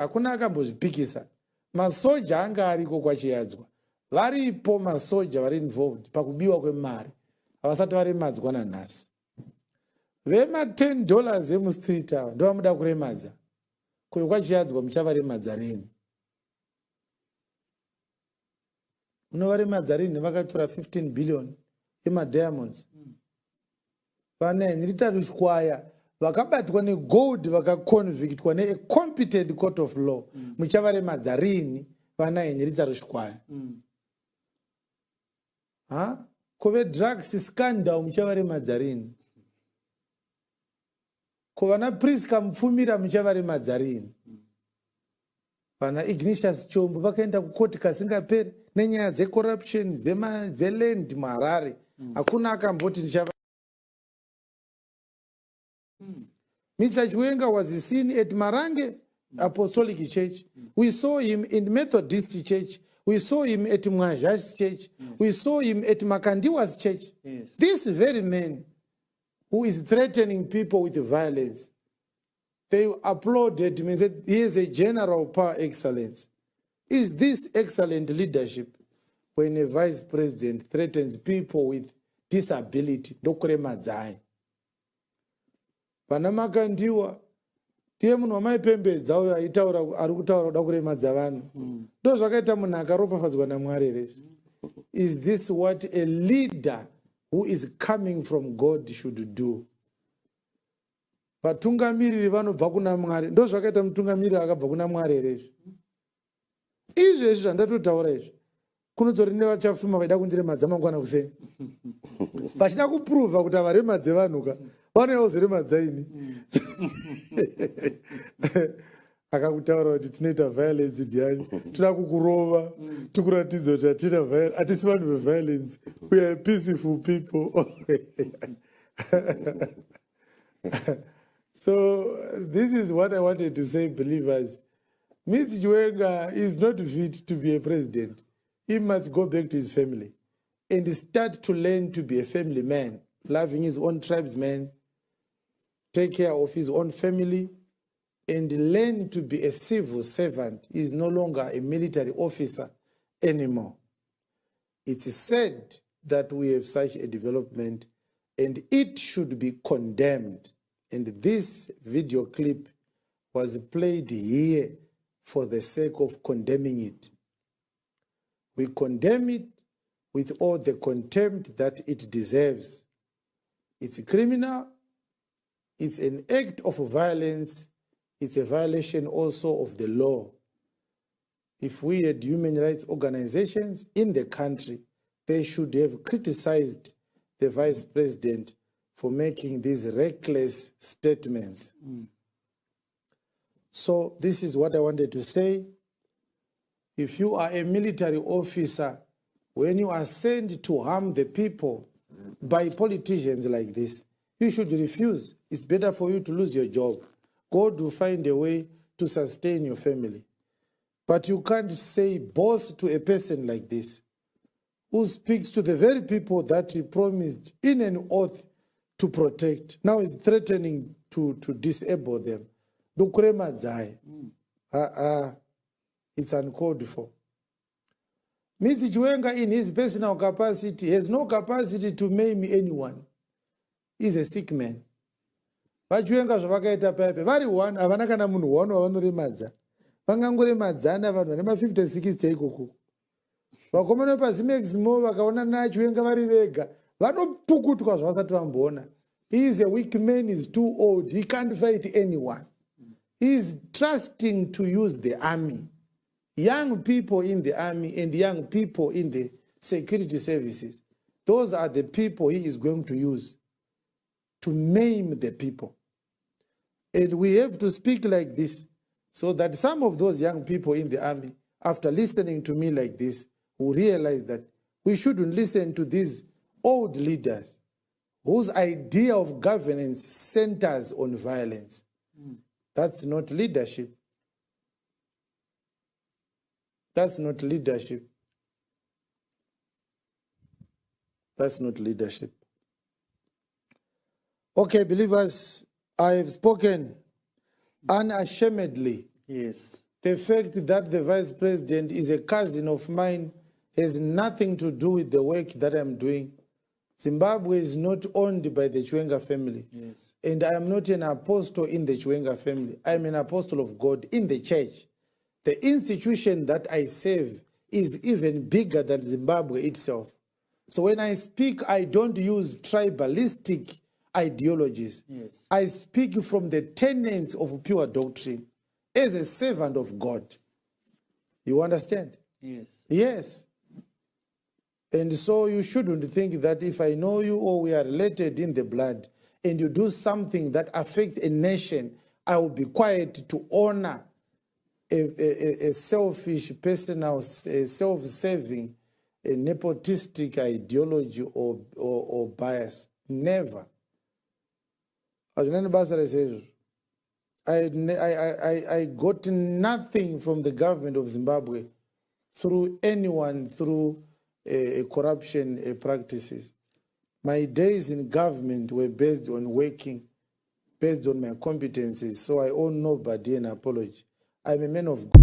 hakuna akambozvipikisa. Masoja anga ariko kwachiyadzwa. Varipo masoja vari involved pakubiwa kwemari. Havasati varemadzwa nanhasi. Vema $10 emustreet ava ndo vamuda kuremadza. Kuyo kwachiyadzwa muchavaremadza rini? Munovaremadza rini vakatora 15 billion emadiamonds. Vanaenrita rushwaya vakabatwa negold vakaconvictwa ne competent court of law. Muchavaremadza rini vanaenrita rushwaya? Kuve drugs scandal muchavaremadza rini? Kuvana Priska Mfumira muchavaremadza rini? Vana Ignatius Chombo vakaenda kukoti kasingaperi nenyaya dzecorruption dzeland muHarare. Hakuna akamboti ndichava. Mr. Chwenga was seen at Marange Apostolic Church. We saw him in Methodist Church. We saw him at Mwaja's church. We saw him at Makandiwa's church. This very man who is threatening people with violence, they applauded him and said, he is a general par excellence. Is this excellent leadership when a vice president threatens people with disability? Ndokuremadzai. Pana Makandiwa, tiye munhu wamaipembedza uyo aitaura ari kutaura kuda kuremadza vanhu. Ndo zvakaita munhu akaropafadzwa naMwari here. Is this what a leader who is coming from God should do? Vatungamiriri vanobva kuna Mwari. Ndo zvakaita mutungamiriri akabva kuna Mwari here. Izvezvi zvandatotaura izvi kunotori nevachafuma vaida kundiremadza mangwana kuseni. Vachida kuprova kuti havaremadze vanhu ka vanoyawo zoremadza ini. Akakutaura kuti tinoita violence ndiani, toda kukurova, tikuratidza kuti hatina violence, hatisi vanhu veviolence, we are peaceful people. So this is what I wanted to say, believers. Mr. Chwenga is not fit to be a president. He must go back to his family and start to learn to be a family man, loving his own tribesmen, take care of his own family, and learn to be a civil servant. He is no longer a military officer anymore. It is said that we have such a development and it should be condemned. And this video clip was played here for the sake of condemning it. We condemn it with all the contempt that it deserves. It's criminal. It's an act of violence. It's a violation also of the law. If we had human rights organizations in the country, they should have criticized the vice president for making these reckless statements. So this is what I wanted to say. If you are a military officer, when you are sent to harm the people by politicians like this, you should refuse. It's better for you to lose your job. God will find a way to sustain your family. But you can't say boss to a person like this, who speaks to the very people that he promised in an oath to protect. Now he's threatening to disable them. It's uncalled for. Mr. Chwenga, in his personal capacity, has no capacity to maim anyone. He's a sick man. Vachwenga zvavakaita paipe vari one havana kana munhu wano wavanoremadza. Vangangoremadzana vanhu vane ma50 60 ikoko. Vakomana paZimeximo vakaona naChwenga vari vega vanopukutwa zvavasati vamboona. He is a weak man, he is too old, he can't fight anyone. He is trusting to use the army. Young people in the army and young people in the security services. Those are the people he is going to use to maim the people. And we have to speak like this so that some of those young people in the army, after listening to me like this, will realize that we shouldn't listen to these old leaders whose idea of governance centers on violence. That's not leadership. That's not leadership. That's not leadership. Okay, believers, I have spoken unashamedly. Yes. The fact that the vice president is a cousin of mine has nothing to do with the work that I'm doing. Zimbabwe is not owned by the Chwenga family. Yes. And I am not an apostle in the Chwenga family. I am an apostle of God in the church. The institution that I serve is even bigger than Zimbabwe itself. So when I speak, I don't use tribalistic ideologies. Yes. I speak from the tenets of pure doctrine as a servant of God. You understand? Yes. Yes. And so you shouldn't think that if I know you or we are related in the blood and you do something that affects a nation, I will be quiet to honor a selfish, personal, a self-serving, a nepotistic ideology or bias. Never. I got nothing from the government of Zimbabwe through anyone, through corruption practices. My days in government were based on working, based on my competencies, so I owe nobody an apology. I'm a man of God.